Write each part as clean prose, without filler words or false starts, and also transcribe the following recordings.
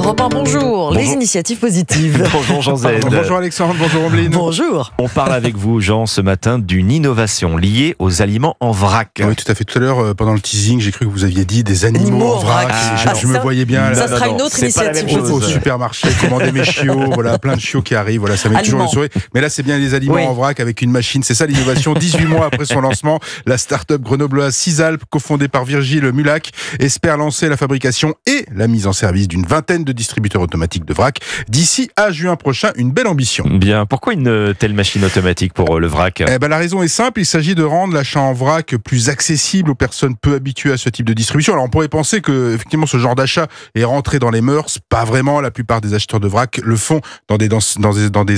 Europe 1, bonjour. Les initiatives positives. Bonjour Jean Z. Bonjour Alexandre, bonjour Omeline. Bonjour. On parle avec vous Jean ce matin d'une innovation liée aux aliments en vrac. Oui, tout à fait. Tout à l'heure, pendant le teasing, j'ai cru que vous aviez dit des animaux en vrac. Je me voyais bien. Ça sera une autre initiative Au supermarché, commander mes chiots, voilà, plein de chiots qui arrivent, voilà, ça met toujours le sourire. Mais là, c'est bien les aliments en vrac avec une machine. C'est ça l'innovation. 18 mois après son lancement, la start-up grenobloise Cisalp, cofondée par Virgile Mulac, espère lancer la fabrication et la mise en service d'une vingtaine de distributeurs automatiques de vrac d'ici à juin prochain. Une belle ambition. Bien. Pourquoi une telle machine automatique pour le vrac ? La raison est simple. Il s'agit de rendre l'achat en vrac plus accessible aux personnes peu habituées à ce type de distribution. Alors, on pourrait penser que, effectivement, ce genre d'achat est rentré dans les mœurs. Pas vraiment. La plupart des acheteurs de vrac le font dans des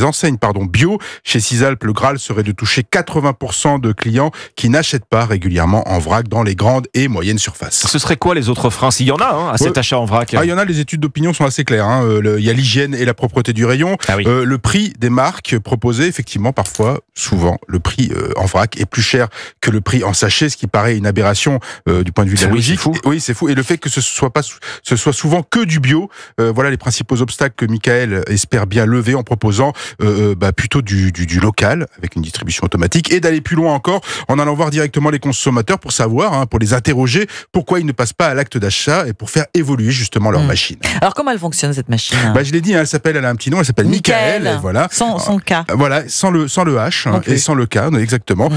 enseignes, bio. Chez Cisalp, le Graal serait de toucher 80% de clients qui n'achètent pas régulièrement en vrac dans les grandes et moyennes surfaces. Ce serait quoi les autres freins, s'il y en a, à cet achat en vrac ? Il y en a, les études d'opinion sont assez claires. Il y a l'hygiène et la propreté du rayon. Le prix des marques proposées, effectivement, souvent, le prix en vrac est plus cher que le prix en sachet, ce qui paraît une aberration du point de vue de la logique. Oui, c'est fou. Et le fait que ce soit souvent que du bio, voilà les principaux obstacles que Michael espère bien lever en proposant plutôt du local, avec une distribution automatique, et d'aller plus loin encore, en allant voir directement les consommateurs pour savoir, pour les interroger, pourquoi ils ne passent pas à l'acte d'achat et pour faire évoluer justement leur machine. Alors comment elle fonctionne cette machine ? Je l'ai dit, elle a un petit nom, elle s'appelle Michael. Voilà. Sans K. Voilà, sans le H et sans le K, exactement.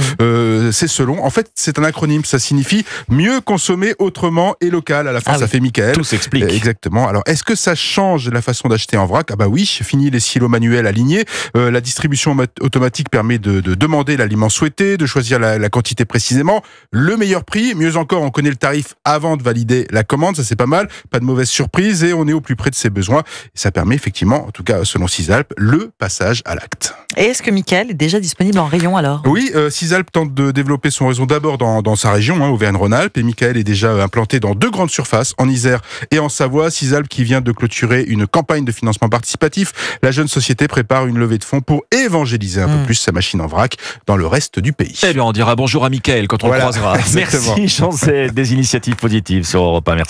C'est selon. En fait, c'est un acronyme, ça signifie mieux consommer autrement et local. À la fin, ça fait Michael. Tout s'explique. Exactement. Alors, est-ce que ça change la façon d'acheter en vrac ? Oui, fini les silos manuels alignés. La distribution automatique permet de demander l'aliment souhaité, de choisir la quantité précisément, le meilleur prix. Mieux encore, on connaît le tarif avant de valider la commande. Ça, c'est pas mal. Pas de mauvaise surprise et on est au plus près de ses besoins. Et ça permet effectivement, en tout cas selon Cisalp, le passage à l'acte. Et est-ce que Michael est déjà disponible en rayon alors ? Oui, Cisalp tente de développer son réseau d'abord dans sa région, Auvergne-Rhône-Alpes, et Michael est déjà implanté dans 2 grandes surfaces, en Isère et en Savoie. Cisalp qui vient de clôturer une campagne de financement participatif. La jeune société prépare une levée de fonds pour évangéliser un peu plus sa machine en vrac dans le reste du pays. Eh bien, on dira bonjour à Michael quand on le croisera. Merci Jean Z, des initiatives positives sur Europe 1. Merci.